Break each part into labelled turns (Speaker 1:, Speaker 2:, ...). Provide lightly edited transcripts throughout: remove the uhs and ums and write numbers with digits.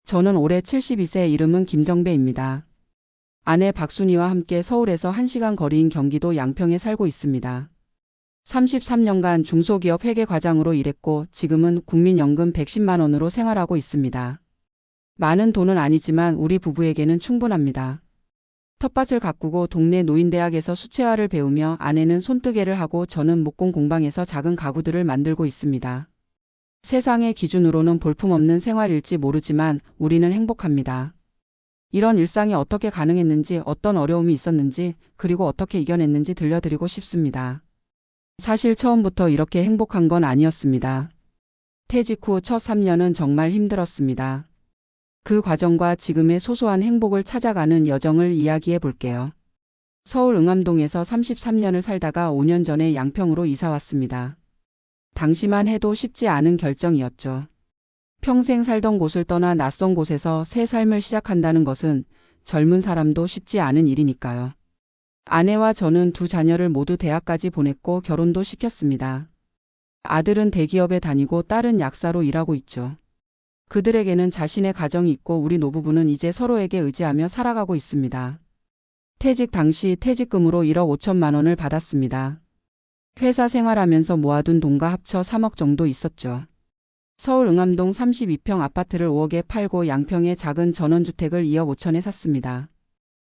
Speaker 1: 저는 올해 72세, 이름은 김정배입니다. 아내 박순희와 함께 서울에서 1시간 거리인 경기도 양평에 살고 있습니다. 33년간 중소기업 회계과장으로 일했고 지금은 국민연금 110만 원으로 생활하고 있습니다. 많은 돈은 아니지만 우리 부부에게는 충분합니다. 텃밭을 가꾸고 동네 노인대학에서 수채화를 배우며 아내는 손뜨개를 하고 저는 목공 공방에서 작은 가구들을 만들고 있습니다. 세상의 기준으로는 볼품없는 생활일지 모르지만 우리는 행복합니다. 이런 일상이 어떻게 가능했는지, 어떤 어려움이 있었는지, 그리고 어떻게 이겨냈는지 들려드리고 싶습니다. 사실 처음부터 이렇게 행복한 건 아니었습니다. 퇴직 후 첫 3년은 정말 힘들었습니다. 그 과정과 지금의 소소한 행복을 찾아가는 여정을 이야기해 볼게요. 서울 응암동에서 33년을 살다가 5년 전에 양평으로 이사 왔습니다. 당시만 해도 쉽지 않은 결정이었죠. 평생 살던 곳을 떠나 낯선 곳에서 새 삶을 시작한다는 것은 젊은 사람도 쉽지 않은 일이니까요. 아내와 저는 두 자녀를 모두 대학까지 보냈고 결혼도 시켰습니다. 아들은 대기업에 다니고 딸은 약사로 일하고 있죠. 그들에게는 자신의 가정이 있고 우리 노부부는 이제 서로에게 의지하며 살아가고 있습니다. 퇴직 당시 퇴직금으로 1억 5천만 원을 받았습니다. 회사 생활하면서 모아둔 돈과 합쳐 3억 정도 있었죠. 서울 응암동 32평 아파트를 5억에 팔고 양평의 작은 전원주택을 2억 5천에 샀습니다.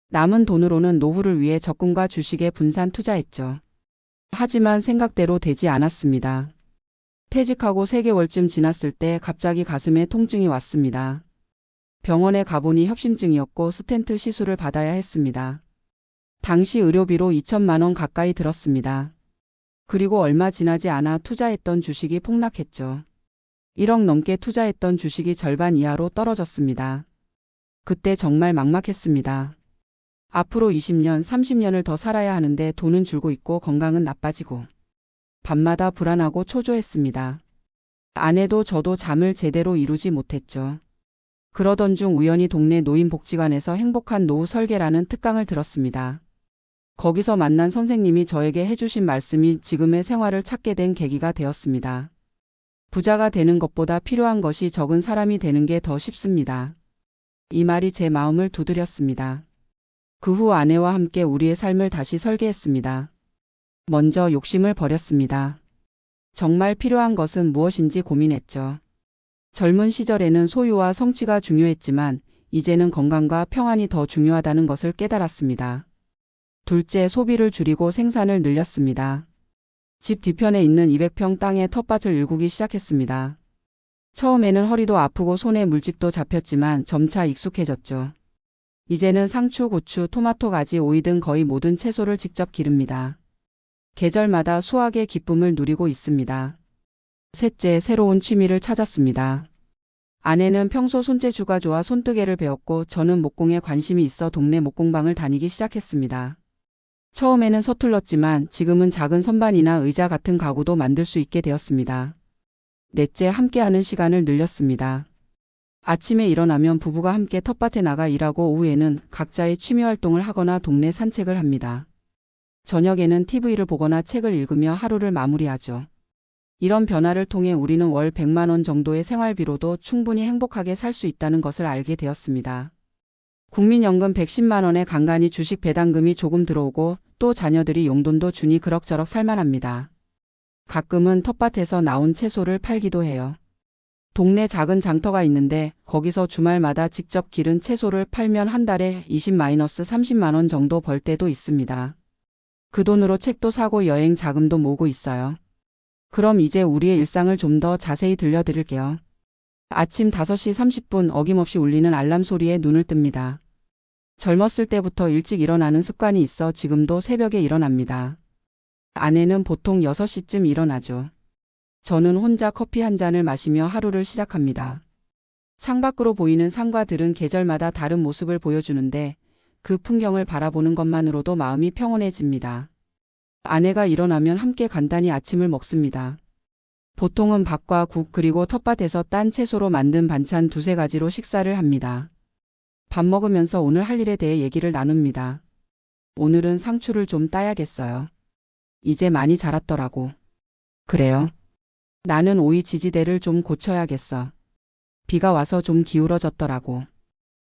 Speaker 1: 남은 돈으로는 노후를 위해 적금과 주식에 분산 투자했죠. 하지만 생각대로 되지 않았습니다. 퇴직하고 3개월쯤 지났을 때 갑자기 가슴에 통증이 왔습니다. 병원에 가보니 협심증이었고 스텐트 시술을 받아야 했습니다. 당시 의료비로 2천만 원 가까이 들었습니다. 그리고 얼마 지나지 않아 투자했던 주식이 폭락했죠. 1억 넘게 투자했던 주식이 절반 이하로 떨어졌습니다. 그때 정말 막막했습니다. 앞으로 20년, 30년을 더 살아야 하는데 돈은 줄고 있고 건강은 나빠지고 밤마다 불안하고 초조했습니다. 아내도 저도 잠을 제대로 이루지 못했죠. 그러던 중 우연히 동네 노인복지관에서 행복한 노후 설계라는 특강을 들었습니다. 거기서 만난 선생님이 저에게 해주신 말씀이 지금의 생활을 찾게 된 계기가 되었습니다. 부자가 되는 것보다 필요한 것이 적은 사람이 되는 게 더 쉽습니다. 이 말이 제 마음을 두드렸습니다. 그 후 아내와 함께 우리의 삶을 다시 설계했습니다. 먼저 욕심을 버렸습니다. 정말 필요한 것은 무엇인지 고민했죠. 젊은 시절에는 소유와 성취가 중요했지만 이제는 건강과 평안이 더 중요하다는 것을 깨달았습니다. 둘째, 소비를 줄이고 생산을 늘렸습니다. 집 뒤편에 있는 200평 땅에 텃밭을 일구기 시작했습니다. 처음에는 허리도 아프고 손에 물집도 잡혔지만 점차 익숙해졌죠. 이제는 상추, 고추, 토마토, 가지, 오이 등 거의 모든 채소를 직접 기릅니다. 계절마다 수확의 기쁨을 누리고 있습니다. 셋째, 새로운 취미를 찾았습니다. 아내는 평소 손재주가 좋아 손뜨개를 배웠고 저는 목공에 관심이 있어 동네 목공방을 다니기 시작했습니다. 처음에는 서툴렀지만 지금은 작은 선반이나 의자 같은 가구도 만들 수 있게 되었습니다. 넷째, 함께하는 시간을 늘렸습니다. 아침에 일어나면 부부가 함께 텃밭에 나가 일하고 오후에는 각자의 취미 활동을 하거나 동네 산책을 합니다. 저녁에는 TV를 보거나 책을 읽으며 하루를 마무리하죠. 이런 변화를 통해 우리는 월 100만 원 정도의 생활비로도 충분히 행복하게 살 수 있다는 것을 알게 되었습니다. 국민연금 110만 원에 간간히 주식 배당금이 조금 들어오고 또 자녀들이 용돈도 주니 그럭저럭 살만합니다. 가끔은 텃밭에서 나온 채소를 팔기도 해요. 동네 작은 장터가 있는데 거기서 주말마다 직접 기른 채소를 팔면 한 달에 20-30만 원 정도 벌 때도 있습니다. 그 돈으로 책도 사고 여행 자금도 모으고 있어요. 그럼 이제 우리의 일상을 좀 더 자세히 들려드릴게요. 아침 5시 30분 어김없이 울리는 알람 소리에 눈을 뜹니다. 젊었을 때부터 일찍 일어나는 습관이 있어 지금도 새벽에 일어납니다. 아내는 보통 6시쯤 일어나죠. 저는 혼자 커피 한 잔을 마시며 하루를 시작합니다. 창밖으로 보이는 산과 들은 계절마다 다른 모습을 보여주는데 그 풍경을 바라보는 것만으로도 마음이 평온해집니다. 아내가 일어나면 함께 간단히 아침을 먹습니다. 보통은 밥과 국 그리고 텃밭에서 딴 채소로 만든 반찬 2-3가지로 식사를 합니다. 밥 먹으면서 오늘 할 일에 대해 얘기를 나눕니다. 오늘은 상추를 좀 따야겠어요. 이제 많이 자랐더라고. 그래요? 나는 오이 지지대를 좀 고쳐야겠어. 비가 와서 좀 기울어졌더라고.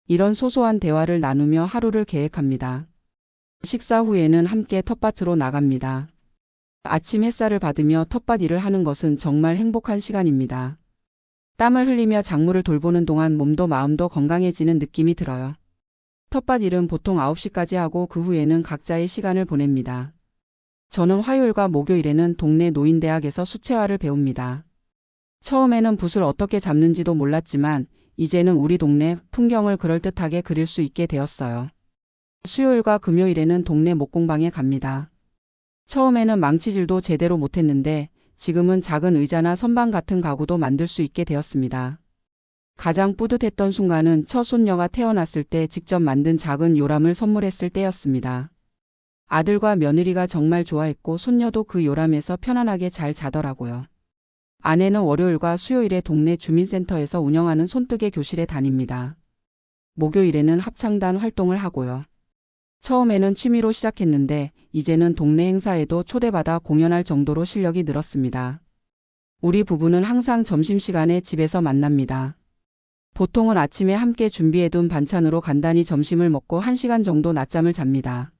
Speaker 1: 이런 소소한 대화를 나누며 하루를 계획합니다. 식사 후에는 함께 텃밭으로 나갑니다. 아침 햇살을 받으며 텃밭 일을 하는 것은 정말 행복한 시간입니다. 땀을 흘리며 작물을 돌보는 동안 몸도 마음도 건강해지는 느낌이 들어요. 텃밭 일은 보통 9시까지 하고 그 후에는 각자의 시간을 보냅니다. 저는 화요일과 목요일에는 동네 노인대학에서 수채화를 배웁니다. 처음에는 붓을 어떻게 잡는지도 몰랐지만 이제는 우리 동네 풍경을 그럴듯하게 그릴 수 있게 되었어요. 수요일과 금요일에는 동네 목공방에 갑니다. 처음에는 망치질도 제대로 못했는데 지금은 작은 의자나 선반 같은 가구도 만들 수 있게 되었습니다. 가장 뿌듯했던 순간은 첫 손녀가 태어났을 때 직접 만든 작은 요람을 선물했을 때였습니다. 아들과 며느리가 정말 좋아했고 손녀도 그 요람에서 편안하게 잘 자더라고요. 아내는 월요일과 수요일에 동네 주민센터에서 운영하는 손뜨개 교실에 다닙니다. 목요일에는 합창단 활동을 하고요. 처음에는 취미로 시작했는데 이제는 동네 행사에도 초대받아 공연할 정도로 실력이 늘었습니다. 우리 부부는 항상 점심시간에 집에서 만납니다. 보통은 아침에 함께 준비해둔 반찬으로 간단히 점심을 먹고 1시간 정도 낮잠을 잡니다.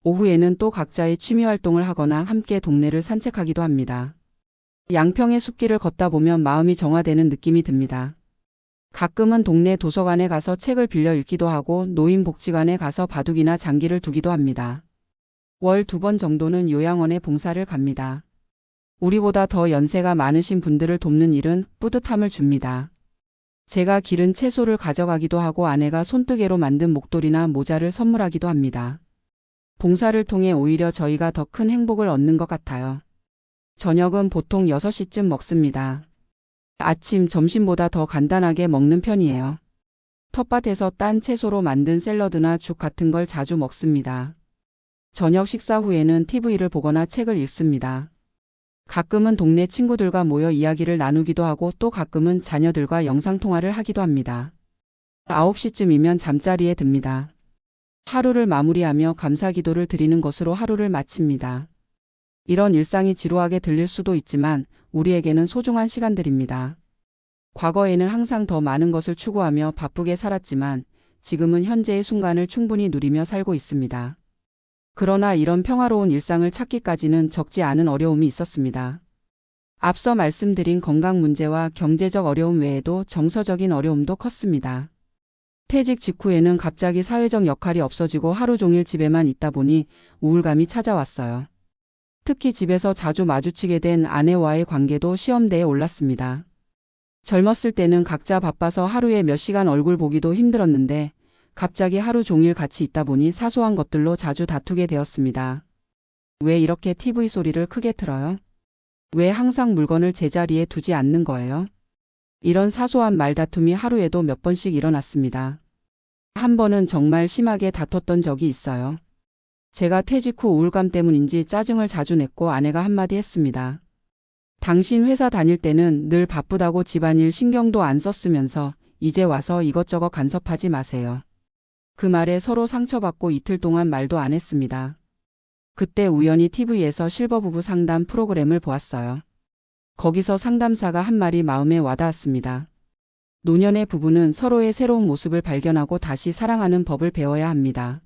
Speaker 1: 오후에는 또 각자의 취미 활동을 하거나 함께 동네를 산책하기도 합니다. 양평의 숲길을 걷다 보면 마음이 정화되는 느낌이 듭니다. 가끔은 동네 도서관에 가서 책을 빌려 읽기도 하고 노인복지관에 가서 바둑이나 장기를 두기도 합니다. 월 2번 정도는 요양원에 봉사를 갑니다. 우리보다 더 연세가 많으신 분들을 돕는 일은 뿌듯함을 줍니다. 제가 기른 채소를 가져가기도 하고 아내가 손뜨개로 만든 목도리나 모자를 선물하기도 합니다. 봉사를 통해 오히려 저희가 더 큰 행복을 얻는 것 같아요. 저녁은 보통 6시쯤 먹습니다. 아침, 점심보다 더 간단하게 먹는 편이에요. 텃밭에서 딴 채소로 만든 샐러드나 죽 같은 걸 자주 먹습니다. 저녁 식사 후에는 TV를 보거나 책을 읽습니다. 가끔은 동네 친구들과 모여 이야기를 나누기도 하고 또 가끔은 자녀들과 영상통화를 하기도 합니다. 9시쯤이면 잠자리에 듭니다. 하루를 마무리하며 감사기도를 드리는 것으로 하루를 마칩니다. 이런 일상이 지루하게 들릴 수도 있지만 우리에게는 소중한 시간들입니다. 과거에는 항상 더 많은 것을 추구하며 바쁘게 살았지만 지금은 현재의 순간을 충분히 누리며 살고 있습니다. 그러나 이런 평화로운 일상을 찾기까지는 적지 않은 어려움이 있었습니다. 앞서 말씀드린 건강 문제와 경제적 어려움 외에도 정서적인 어려움도 컸습니다. 퇴직 직후에는 갑자기 사회적 역할이 없어지고 하루 종일 집에만 있다 보니 우울감이 찾아왔어요. 특히 집에서 자주 마주치게 된 아내와의 관계도 시험대에 올랐습니다. 젊었을 때는 각자 바빠서 하루에 몇 시간 얼굴 보기도 힘들었는데 갑자기 하루 종일 같이 있다 보니 사소한 것들로 자주 다투게 되었습니다. 왜 이렇게 TV 소리를 크게 틀어요? 왜 항상 물건을 제자리에 두지 않는 거예요? 이런 사소한 말다툼이 하루에도 몇 번씩 일어났습니다. 한 번은 정말 심하게 다퉜던 적이 있어요. 제가 퇴직 후 우울감 때문인지 짜증을 자주 냈고 아내가 한마디 했습니다. 당신 회사 다닐 때는 늘 바쁘다고 집안일 신경도 안 썼으면서 이제 와서 이것저것 간섭하지 마세요. 그 말에 서로 상처받고 이틀 동안 말도 안 했습니다. 그때 우연히 TV에서 실버부부 상담 프로그램을 보았어요. 거기서 상담사가 한 말이 마음에 와닿았습니다. 노년의 부부는 서로의 새로운 모습을 발견하고 다시 사랑하는 법을 배워야 합니다.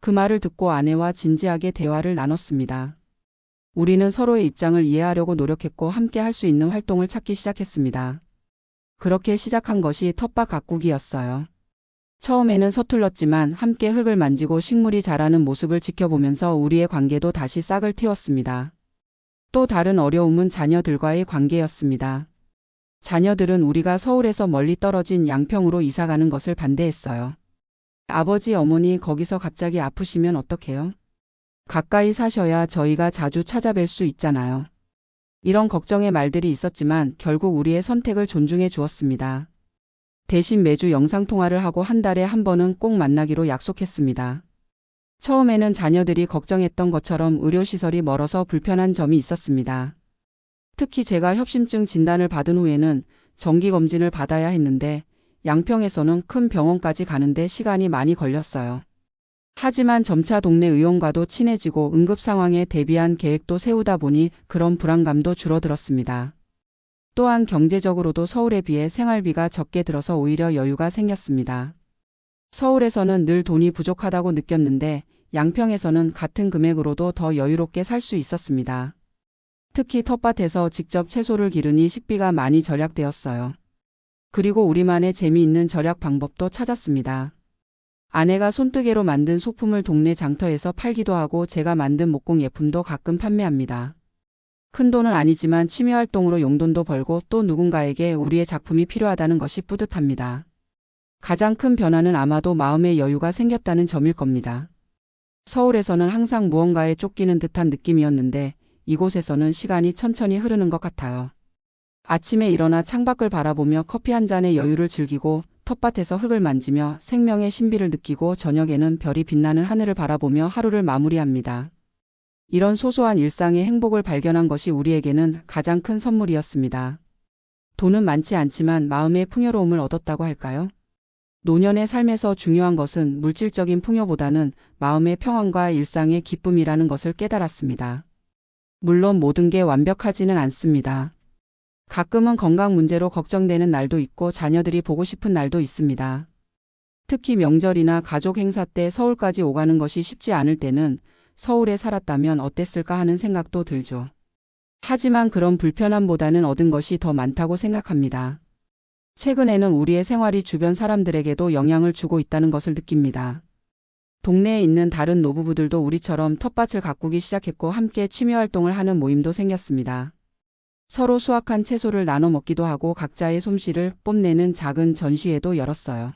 Speaker 1: 그 말을 듣고 아내와 진지하게 대화를 나눴습니다. 우리는 서로의 입장을 이해하려고 노력했고 함께 할 수 있는 활동을 찾기 시작했습니다. 그렇게 시작한 것이 텃밭 가꾸기였어요. 처음에는 서툴렀지만 함께 흙을 만지고 식물이 자라는 모습을 지켜보면서 우리의 관계도 다시 싹을 틔웠습니다. 또 다른 어려움은 자녀들과의 관계였습니다. 자녀들은 우리가 서울에서 멀리 떨어진 양평으로 이사가는 것을 반대했어요. 아버지, 어머니 거기서 갑자기 아프시면 어떡해요? 가까이 사셔야 저희가 자주 찾아뵐 수 있잖아요. 이런 걱정의 말들이 있었지만 결국 우리의 선택을 존중해 주었습니다. 대신 매주 영상통화를 하고 한 달에 한 번은 꼭 만나기로 약속했습니다. 처음에는 자녀들이 걱정했던 것처럼 의료시설이 멀어서 불편한 점이 있었습니다. 특히 제가 협심증 진단을 받은 후에는 정기검진을 받아야 했는데 양평에서는 큰 병원까지 가는데 시간이 많이 걸렸어요. 하지만 점차 동네 의원과도 친해지고 응급 상황에 대비한 계획도 세우다 보니 그런 불안감도 줄어들었습니다. 또한 경제적으로도 서울에 비해 생활비가 적게 들어서 오히려 여유가 생겼습니다. 서울에서는 늘 돈이 부족하다고 느꼈는데 양평에서는 같은 금액으로도 더 여유롭게 살 수 있었습니다. 특히 텃밭에서 직접 채소를 기르니 식비가 많이 절약되었어요. 그리고 우리만의 재미있는 절약 방법도 찾았습니다. 아내가 손뜨개로 만든 소품을 동네 장터에서 팔기도 하고 제가 만든 목공 예품도 가끔 판매합니다. 큰돈은 아니지만 취미활동으로 용돈도 벌고 또 누군가에게 우리의 작품이 필요하다는 것이 뿌듯합니다. 가장 큰 변화는 아마도 마음의 여유가 생겼다는 점일 겁니다. 서울에서는 항상 무언가에 쫓기는 듯한 느낌이었는데 이곳에서는 시간이 천천히 흐르는 것 같아요. 아침에 일어나 창밖을 바라보며 커피 한 잔의 여유를 즐기고 텃밭에서 흙을 만지며 생명의 신비를 느끼고 저녁에는 별이 빛나는 하늘을 바라보며 하루를 마무리합니다. 이런 소소한 일상의 행복을 발견한 것이 우리에게는 가장 큰 선물이었습니다. 돈은 많지 않지만 마음의 풍요로움을 얻었다고 할까요? 노년의 삶에서 중요한 것은 물질적인 풍요보다는 마음의 평안과 일상의 기쁨이라는 것을 깨달았습니다. 물론 모든 게 완벽하지는 않습니다. 가끔은 건강 문제로 걱정되는 날도 있고 자녀들이 보고 싶은 날도 있습니다. 특히 명절이나 가족 행사 때 서울까지 오가는 것이 쉽지 않을 때는 서울에 살았다면 어땠을까 하는 생각도 들죠. 하지만 그런 불편함보다는 얻은 것이 더 많다고 생각합니다. 최근에는 우리의 생활이 주변 사람들에게도 영향을 주고 있다는 것을 느낍니다. 동네에 있는 다른 노부부들도 우리처럼 텃밭을 가꾸기 시작했고 함께 취미활동을 하는 모임도 생겼습니다. 서로 수확한 채소를 나눠 먹기도 하고 각자의 솜씨를 뽐내는 작은 전시회도 열었어요.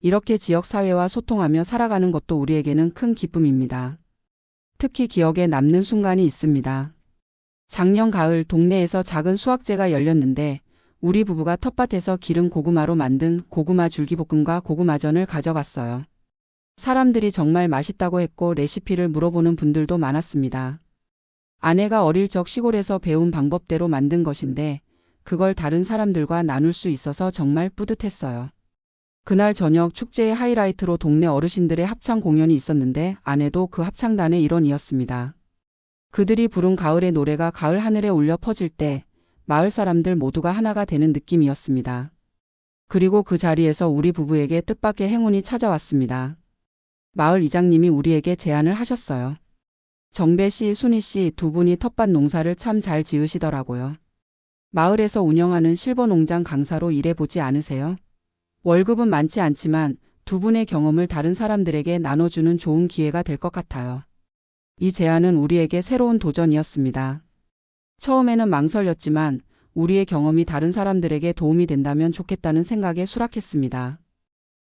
Speaker 1: 이렇게 지역사회와 소통하며 살아가는 것도 우리에게는 큰 기쁨입니다. 특히 기억에 남는 순간이 있습니다. 작년 가을 동네에서 작은 수확제가 열렸는데 우리 부부가 텃밭에서 기른 고구마로 만든 고구마 줄기볶음과 고구마전을 가져갔어요. 사람들이 정말 맛있다고 했고 레시피를 물어보는 분들도 많았습니다. 아내가 어릴 적 시골에서 배운 방법대로 만든 것인데 그걸 다른 사람들과 나눌 수 있어서 정말 뿌듯했어요. 그날 저녁 축제의 하이라이트로 동네 어르신들의 합창 공연이 있었는데 아내도 그 합창단의 일원이었습니다. 그들이 부른 가을의 노래가 가을 하늘에 울려 퍼질 때 마을 사람들 모두가 하나가 되는 느낌이었습니다. 그리고 그 자리에서 우리 부부에게 뜻밖의 행운이 찾아왔습니다. 마을 이장님이 우리에게 제안을 하셨어요. 정배 씨, 순희 씨 두 분이 텃밭 농사를 참 잘 지으시더라고요. 마을에서 운영하는 실버농장 강사로 일해보지 않으세요? 월급은 많지 않지만 두 분의 경험을 다른 사람들에게 나눠주는 좋은 기회가 될 것 같아요. 이 제안은 우리에게 새로운 도전이었습니다. 처음에는 망설였지만 우리의 경험이 다른 사람들에게 도움이 된다면 좋겠다는 생각에 수락했습니다.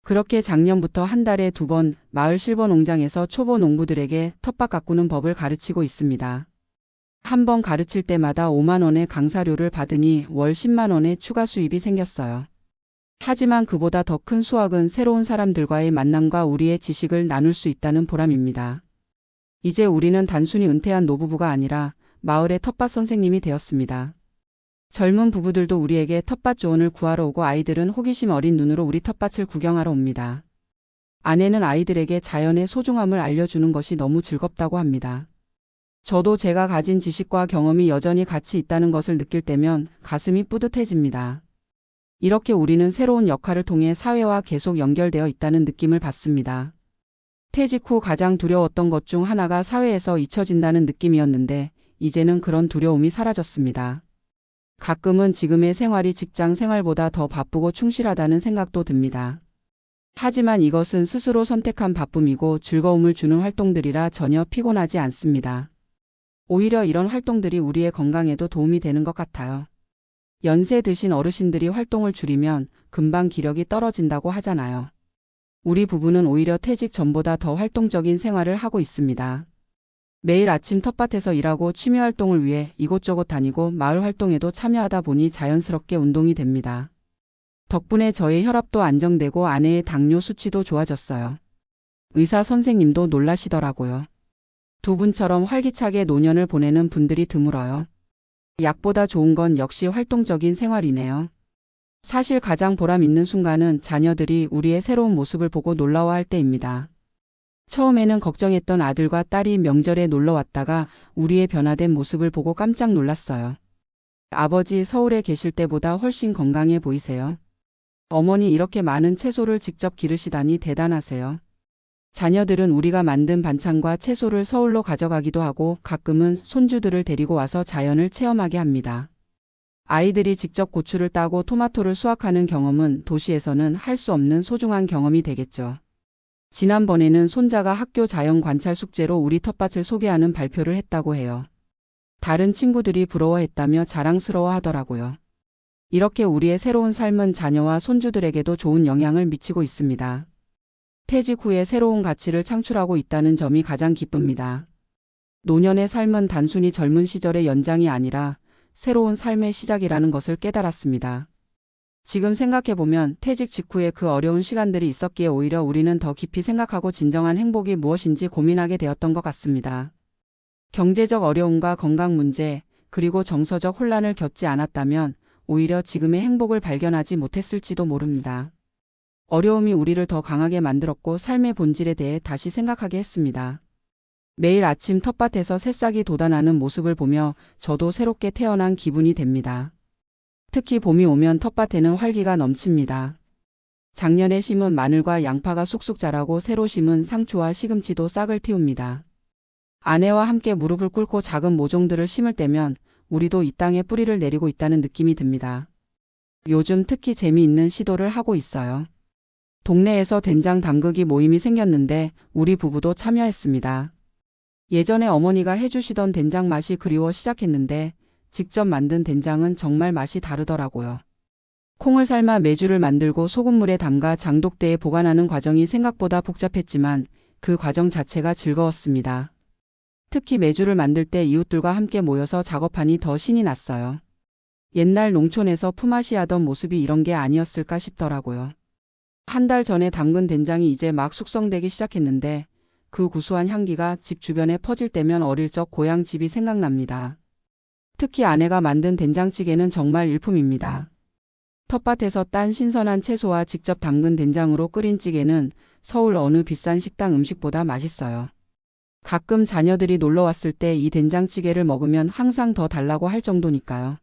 Speaker 1: 그렇게 작년부터 한 달에 2번 마을 실버농장에서 초보 농부들에게 텃밭 가꾸는 법을 가르치고 있습니다. 한 번 가르칠 때마다 5만 원의 강사료를 받으니 월 10만 원의 추가 수입이 생겼어요. 하지만 그보다 더 큰 수확은 새로운 사람들과의 만남과 우리의 지식을 나눌 수 있다는 보람입니다. 이제 우리는 단순히 은퇴한 노부부가 아니라 마을의 텃밭 선생님이 되었습니다. 젊은 부부들도 우리에게 텃밭 조언을 구하러 오고 아이들은 호기심 어린 눈으로 우리 텃밭을 구경하러 옵니다. 아내는 아이들에게 자연의 소중함을 알려주는 것이 너무 즐겁다고 합니다. 저도 제가 가진 지식과 경험이 여전히 가치 있다는 것을 느낄 때면 가슴이 뿌듯해집니다. 이렇게 우리는 새로운 역할을 통해 사회와 계속 연결되어 있다는 느낌을 받습니다. 퇴직 후 가장 두려웠던 것 중 하나가 사회에서 잊혀진다는 느낌이었는데 이제는 그런 두려움이 사라졌습니다. 가끔은 지금의 생활이 직장 생활보다 더 바쁘고 충실하다는 생각도 듭니다. 하지만 이것은 스스로 선택한 바쁨이고 즐거움을 주는 활동들이라 전혀 피곤하지 않습니다. 오히려 이런 활동들이 우리의 건강에도 도움이 되는 것 같아요. 연세 드신 어르신들이 활동을 줄이면 금방 기력이 떨어진다고 하잖아요. 우리 부부는 오히려 퇴직 전보다 더 활동적인 생활을 하고 있습니다. 매일 아침 텃밭에서 일하고 취미활동을 위해 이곳저곳 다니고 마을 활동에도 참여하다 보니 자연스럽게 운동이 됩니다. 덕분에 저의 혈압도 안정되고 아내의 당뇨 수치도 좋아졌어요. 의사 선생님도 놀라시더라고요. 두 분처럼 활기차게 노년을 보내는 분들이 드물어요. 약보다 좋은 건 역시 활동적인 생활이네요. 사실 가장 보람 있는 순간은 자녀들이 우리의 새로운 모습을 보고 놀라워할 때입니다. 처음에는 걱정했던 아들과 딸이 명절에 놀러 왔다가 우리의 변화된 모습을 보고 깜짝 놀랐어요. 아버지 서울에 계실 때보다 훨씬 건강해 보이세요. 어머니 이렇게 많은 채소를 직접 기르시다니 대단하세요. 자녀들은 우리가 만든 반찬과 채소를 서울로 가져가기도 하고 가끔은 손주들을 데리고 와서 자연을 체험하게 합니다. 아이들이 직접 고추를 따고 토마토를 수확하는 경험은 도시에서는 할 수 없는 소중한 경험이 되겠죠. 지난번에는 손자가 학교 자연 관찰 숙제로 우리 텃밭을 소개하는 발표를 했다고 해요. 다른 친구들이 부러워했다며 자랑스러워 하더라고요. 이렇게 우리의 새로운 삶은 자녀와 손주들에게도 좋은 영향을 미치고 있습니다. 퇴직 후에 새로운 가치를 창출하고 있다는 점이 가장 기쁩니다. 노년의 삶은 단순히 젊은 시절의 연장이 아니라 새로운 삶의 시작이라는 것을 깨달았습니다. 지금 생각해보면 퇴직 직후에 그 어려운 시간들이 있었기에 오히려 우리는 더 깊이 생각하고 진정한 행복이 무엇인지 고민하게 되었던 것 같습니다. 경제적 어려움과 건강 문제, 그리고 정서적 혼란을 겪지 않았다면 오히려 지금의 행복을 발견하지 못했을지도 모릅니다. 어려움이 우리를 더 강하게 만들었고 삶의 본질에 대해 다시 생각하게 했습니다. 매일 아침 텃밭에서 새싹이 돋아나는 모습을 보며 저도 새롭게 태어난 기분이 됩니다. 특히 봄이 오면 텃밭에는 활기가 넘칩니다. 작년에 심은 마늘과 양파가 쑥쑥 자라고 새로 심은 상추와 시금치도 싹을 틔웁니다. 아내와 함께 무릎을 꿇고 작은 모종들을 심을 때면 우리도 이 땅에 뿌리를 내리고 있다는 느낌이 듭니다. 요즘 특히 재미있는 시도를 하고 있어요. 동네에서 된장 담그기 모임이 생겼는데 우리 부부도 참여했습니다. 예전에 어머니가 해주시던 된장 맛이 그리워 시작했는데 직접 만든 된장은 정말 맛이 다르더라고요. 콩을 삶아 메주를 만들고 소금물에 담가 장독대에 보관하는 과정이 생각보다 복잡했지만 그 과정 자체가 즐거웠습니다. 특히 메주를 만들 때 이웃들과 함께 모여서 작업하니 더 신이 났어요. 옛날 농촌에서 품앗이 하던 모습이 이런 게 아니었을까 싶더라고요. 한 달 전에 담근 된장이 이제 막 숙성되기 시작했는데 그 구수한 향기가 집 주변에 퍼질 때면 어릴 적 고향 집이 생각납니다. 특히 아내가 만든 된장찌개는 정말 일품입니다. 텃밭에서 딴 신선한 채소와 직접 담근 된장으로 끓인 찌개는 서울 어느 비싼 식당 음식보다 맛있어요. 가끔 자녀들이 놀러 왔을 때 이 된장찌개를 먹으면 항상 더 달라고 할 정도니까요.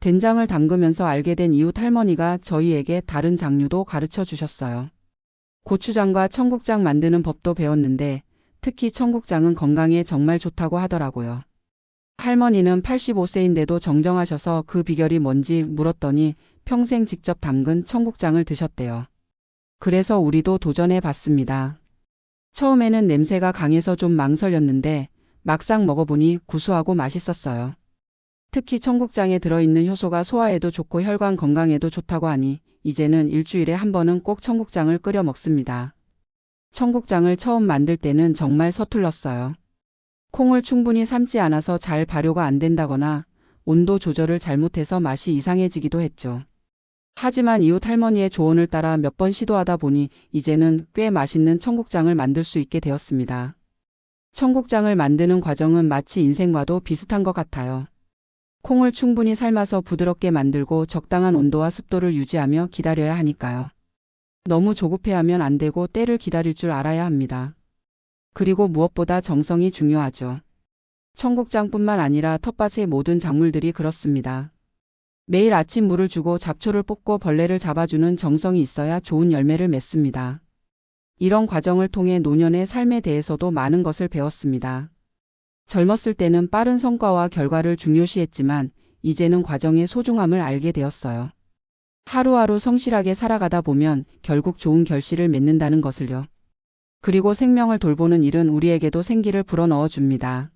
Speaker 1: 된장을 담그면서 알게 된 이웃 할머니가 저희에게 다른 장류도 가르쳐 주셨어요. 고추장과 청국장 만드는 법도 배웠는데 특히 청국장은 건강에 정말 좋다고 하더라고요. 할머니는 85세인데도 정정하셔서 그 비결이 뭔지 물었더니 평생 직접 담근 청국장을 드셨대요. 그래서 우리도 도전해 봤습니다. 처음에는 냄새가 강해서 좀 망설였는데 막상 먹어보니 구수하고 맛있었어요. 특히 청국장에 들어있는 효소가 소화에도 좋고 혈관 건강에도 좋다고 하니 이제는 일주일에 한 번은 꼭 청국장을 끓여 먹습니다. 청국장을 처음 만들 때는 정말 서툴렀어요. 콩을 충분히 삶지 않아서 잘 발효가 안 된다거나 온도 조절을 잘못해서 맛이 이상해지기도 했죠. 하지만 이웃 할머니의 조언을 따라 몇 번 시도하다 보니 이제는 꽤 맛있는 청국장을 만들 수 있게 되었습니다. 청국장을 만드는 과정은 마치 인생과도 비슷한 것 같아요. 콩을 충분히 삶아서 부드럽게 만들고 적당한 온도와 습도를 유지하며 기다려야 하니까요. 너무 조급해하면 안 되고 때를 기다릴 줄 알아야 합니다. 그리고 무엇보다 정성이 중요하죠. 청국장뿐만 아니라 텃밭의 모든 작물들이 그렇습니다. 매일 아침 물을 주고 잡초를 뽑고 벌레를 잡아주는 정성이 있어야 좋은 열매를 맺습니다. 이런 과정을 통해 노년의 삶에 대해서도 많은 것을 배웠습니다. 젊었을 때는 빠른 성과와 결과를 중요시했지만 이제는 과정의 소중함을 알게 되었어요. 하루하루 성실하게 살아가다 보면 결국 좋은 결실을 맺는다는 것을요. 그리고 생명을 돌보는 일은 우리에게도 생기를 불어넣어 줍니다.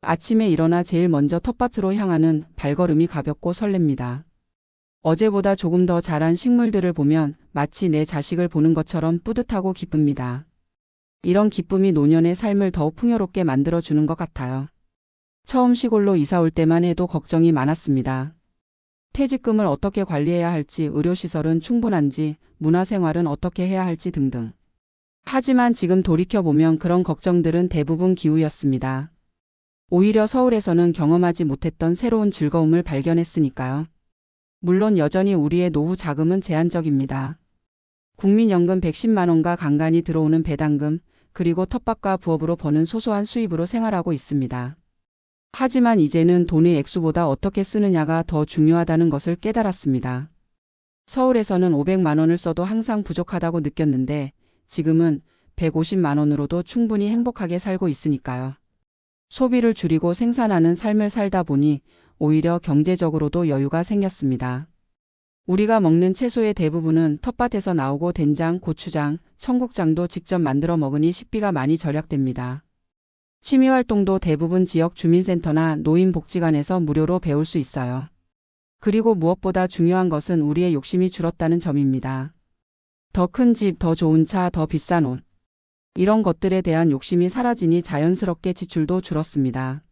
Speaker 1: 아침에 일어나 제일 먼저 텃밭으로 향하는 발걸음이 가볍고 설렙니다. 어제보다 조금 더 자란 식물들을 보면 마치 내 자식을 보는 것처럼 뿌듯하고 기쁩니다. 이런 기쁨이 노년의 삶을 더욱 풍요롭게 만들어주는 것 같아요. 처음 시골로 이사 올 때만 해도 걱정이 많았습니다. 퇴직금을 어떻게 관리해야 할지, 의료시설은 충분한지, 문화생활은 어떻게 해야 할지 등등. 하지만 지금 돌이켜보면 그런 걱정들은 대부분 기우였습니다. 오히려 서울에서는 경험하지 못했던 새로운 즐거움을 발견했으니까요. 물론 여전히 우리의 노후 자금은 제한적입니다. 국민연금 110만 원과 간간히 들어오는 배당금, 그리고 텃밭과 부업으로 버는 소소한 수입으로 생활하고 있습니다. 하지만 이제는 돈의 액수보다 어떻게 쓰느냐가 더 중요하다는 것을 깨달았습니다. 서울에서는 500만 원을 써도 항상 부족하다고 느꼈는데 지금은 150만 원으로도 충분히 행복하게 살고 있으니까요. 소비를 줄이고 생산하는 삶을 살다 보니 오히려 경제적으로도 여유가 생겼습니다. 우리가 먹는 채소의 대부분은 텃밭에서 나오고 된장, 고추장, 청국장도 직접 만들어 먹으니 식비가 많이 절약됩니다. 취미활동도 대부분 지역 주민센터나 노인복지관에서 무료로 배울 수 있어요. 그리고 무엇보다 중요한 것은 우리의 욕심이 줄었다는 점입니다. 더 큰 집, 더 좋은 차, 더 비싼 옷. 이런 것들에 대한 욕심이 사라지니 자연스럽게 지출도 줄었습니다.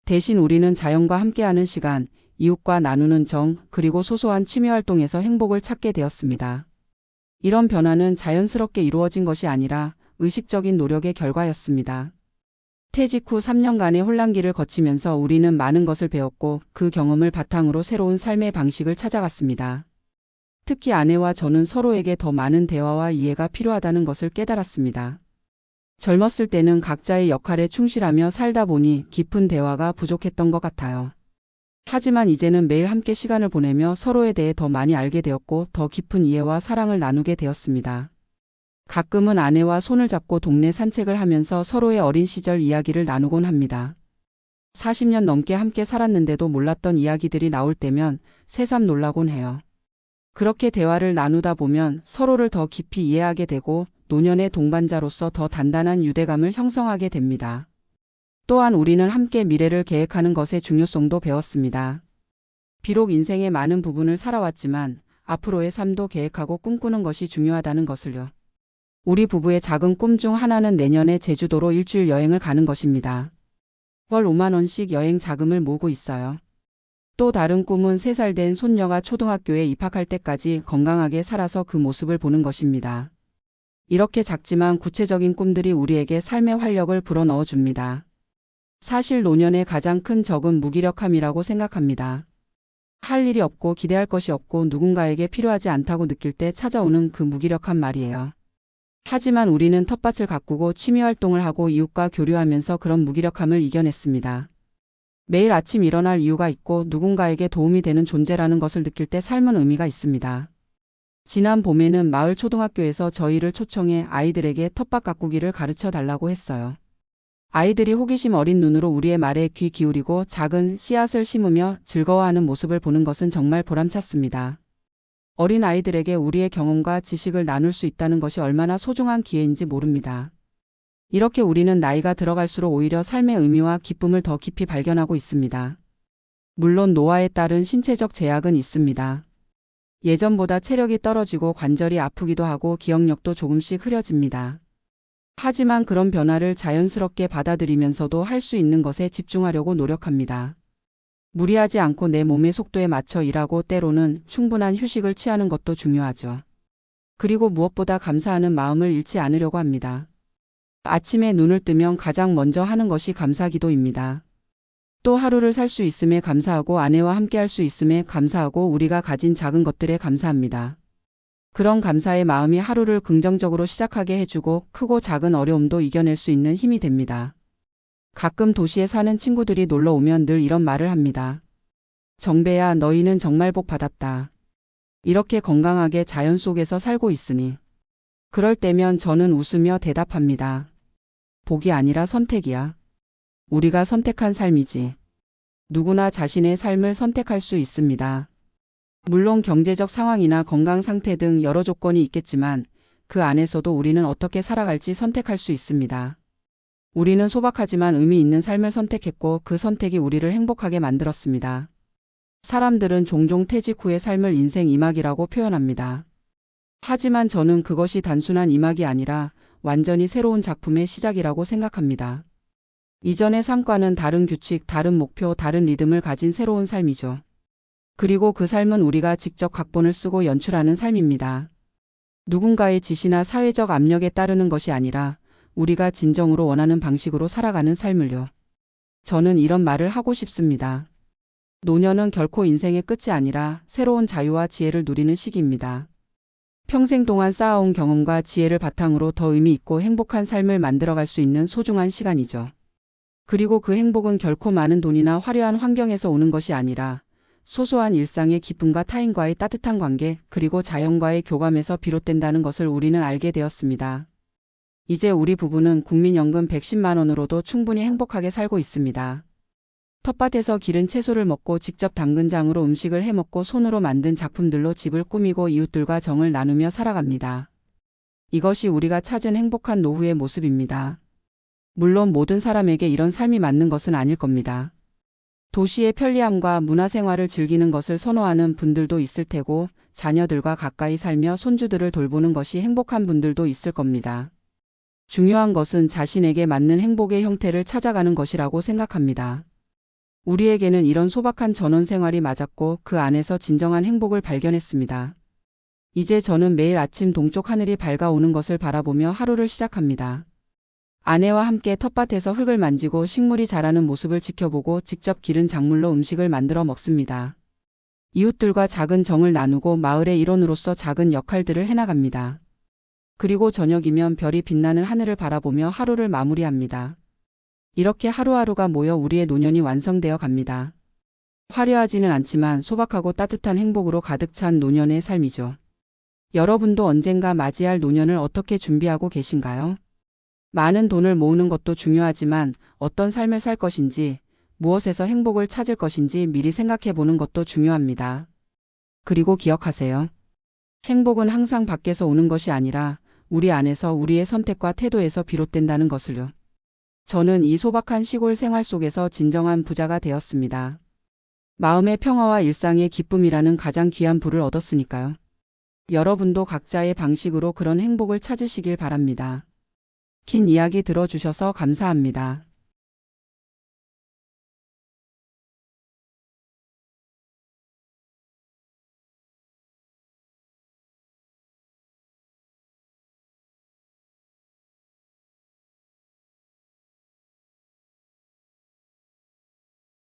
Speaker 1: 대신 우리는 자연과 함께하는 시간, 이웃과 나누는 정, 그리고 소소한 취미활동에서 행복을 찾게 되었습니다. 이런 변화는 자연스럽게 이루어진 것이 아니라 의식적인 노력의 결과였습니다. 퇴직 후 3년간의 혼란기를 거치면서 우리는 많은 것을 배웠고 그 경험을 바탕으로 새로운 삶의 방식을 찾아갔습니다. 특히 아내와 저는 서로에게 더 많은 대화와 이해가 필요하다는 것을 깨달았습니다. 젊었을 때는 각자의 역할에 충실하며 살다 보니 깊은 대화가 부족했던 것 같아요. 하지만 이제는 매일 함께 시간을 보내며 서로에 대해 더 많이 알게 되었고 더 깊은 이해와 사랑을 나누게 되었습니다. 가끔은 아내와 손을 잡고 동네 산책을 하면서 서로의 어린 시절 이야기를 나누곤 합니다. 40년 넘게 함께 살았는데도 몰랐던 이야기들이 나올 때면 새삼 놀라곤 해요. 그렇게 대화를 나누다 보면 서로를 더 깊이 이해하게 되고 노년의 동반자로서 더 단단한 유대감을 형성하게 됩니다. 또한 우리는 함께 미래를 계획하는 것의 중요성도 배웠습니다. 비록 인생의 많은 부분을 살아왔지만 앞으로의 삶도 계획하고 꿈꾸는 것이 중요하다는 것을요. 우리 부부의 작은 꿈 중 하나는 내년에 제주도로 일주일 여행을 가는 것입니다. 월 5만 원씩 여행 자금을 모으고 있어요. 또 다른 꿈은 3살 된 손녀가 초등학교에 입학할 때까지 건강하게 살아서 그 모습을 보는 것입니다. 이렇게 작지만 구체적인 꿈들이 우리에게 삶의 활력을 불어넣어 줍니다. 사실 노년의 가장 큰 적은 무기력함이라고 생각합니다. 할 일이 없고 기대할 것이 없고 누군가에게 필요하지 않다고 느낄 때 찾아오는 그 무기력함 말이에요. 하지만 우리는 텃밭을 가꾸고 취미활동을 하고 이웃과 교류하면서 그런 무기력함을 이겨냈습니다. 매일 아침 일어날 이유가 있고 누군가에게 도움이 되는 존재라는 것을 느낄 때 삶은 의미가 있습니다. 지난 봄에는 마을 초등학교에서 저희를 초청해 아이들에게 텃밭 가꾸기를 가르쳐 달라고 했어요. 아이들이 호기심 어린 눈으로 우리의 말에 귀 기울이고 작은 씨앗을 심으며 즐거워하는 모습을 보는 것은 정말 보람찼습니다. 어린 아이들에게 우리의 경험과 지식을 나눌 수 있다는 것이 얼마나 소중한 기회인지 모릅니다. 이렇게 우리는 나이가 들어갈수록 오히려 삶의 의미와 기쁨을 더 깊이 발견하고 있습니다. 물론 노화에 따른 신체적 제약은 있습니다. 예전보다 체력이 떨어지고 관절이 아프기도 하고 기억력도 조금씩 흐려집니다. 하지만 그런 변화를 자연스럽게 받아들이면서도 할 수 있는 것에 집중하려고 노력합니다. 무리하지 않고 내 몸의 속도에 맞춰 일하고 때로는 충분한 휴식을 취하는 것도 중요하죠. 그리고 무엇보다 감사하는 마음을 잃지 않으려고 합니다. 아침에 눈을 뜨면 가장 먼저 하는 것이 감사기도입니다. 또 하루를 살 수 있음에 감사하고 아내와 함께 할 수 있음에 감사하고 우리가 가진 작은 것들에 감사합니다. 그런 감사의 마음이 하루를 긍정적으로 시작하게 해주고 크고 작은 어려움도 이겨낼 수 있는 힘이 됩니다. 가끔 도시에 사는 친구들이 놀러 오면 늘 이런 말을 합니다. 정배야, 너희는 정말 복 받았다. 이렇게 건강하게 자연 속에서 살고 있으니. 그럴 때면 저는 웃으며 대답합니다. 복이 아니라 선택이야. 우리가 선택한 삶이지. 누구나 자신의 삶을 선택할 수 있습니다. 물론 경제적 상황이나 건강 상태 등 여러 조건이 있겠지만 그 안에서도 우리는 어떻게 살아갈지 선택할 수 있습니다. 우리는 소박하지만 의미 있는 삶을 선택했고 그 선택이 우리를 행복하게 만들었습니다. 사람들은 종종 퇴직 후의 삶을 인생 2막이라고 표현합니다. 하지만 저는 그것이 단순한 2막이 아니라 완전히 새로운 작품의 시작이라고 생각합니다. 이전의 삶과는 다른 규칙, 다른 목표, 다른 리듬을 가진 새로운 삶이죠. 그리고 그 삶은 우리가 직접 각본을 쓰고 연출하는 삶입니다. 누군가의 지시나 사회적 압력에 따르는 것이 아니라 우리가 진정으로 원하는 방식으로 살아가는 삶을요. 저는 이런 말을 하고 싶습니다. 노년은 결코 인생의 끝이 아니라 새로운 자유와 지혜를 누리는 시기입니다. 평생 동안 쌓아온 경험과 지혜를 바탕으로 더 의미 있고 행복한 삶을 만들어갈 수 있는 소중한 시간이죠. 그리고 그 행복은 결코 많은 돈이나 화려한 환경에서 오는 것이 아니라 소소한 일상의 기쁨과 타인과의 따뜻한 관계, 그리고 자연과의 교감에서 비롯된다는 것을 우리는 알게 되었습니다. 이제 우리 부부는 국민연금 110만 원으로도 충분히 행복하게 살고 있습니다. 텃밭에서 기른 채소를 먹고 직접 담근 장으로 음식을 해먹고 손으로 만든 작품들로 집을 꾸미고 이웃들과 정을 나누며 살아갑니다. 이것이 우리가 찾은 행복한 노후의 모습입니다. 물론 모든 사람에게 이런 삶이 맞는 것은 아닐 겁니다. 도시의 편리함과 문화생활을 즐기는 것을 선호하는 분들도 있을 테고, 자녀들과 가까이 살며 손주들을 돌보는 것이 행복한 분들도 있을 겁니다. 중요한 것은 자신에게 맞는 행복의 형태를 찾아가는 것이라고 생각합니다. 우리에게는 이런 소박한 전원 생활이 맞았고 그 안에서 진정한 행복을 발견했습니다. 이제 저는 매일 아침 동쪽 하늘이 밝아오는 것을 바라보며 하루를 시작합니다. 아내와 함께 텃밭에서 흙을 만지고 식물이 자라는 모습을 지켜보고 직접 기른 작물로 음식을 만들어 먹습니다. 이웃들과 작은 정을 나누고 마을의 일원으로서 작은 역할들을 해나갑니다. 그리고 저녁이면 별이 빛나는 하늘을 바라보며 하루를 마무리합니다. 이렇게 하루하루가 모여 우리의 노년이 완성되어 갑니다. 화려하지는 않지만 소박하고 따뜻한 행복으로 가득 찬 노년의 삶이죠. 여러분도 언젠가 맞이할 노년을 어떻게 준비하고 계신가요? 많은 돈을 모으는 것도 중요하지만 어떤 삶을 살 것인지, 무엇에서 행복을 찾을 것인지 미리 생각해 보는 것도 중요합니다. 그리고 기억하세요. 행복은 항상 밖에서 오는 것이 아니라 우리 안에서 우리의 선택과 태도에서 비롯된다는 것을요. 저는 이 소박한 시골 생활 속에서 진정한 부자가 되었습니다. 마음의 평화와 일상의 기쁨이라는 가장 귀한 부를 얻었으니까요. 여러분도 각자의 방식으로 그런 행복을 찾으시길 바랍니다. 긴 이야기 들어주셔서 감사합니다.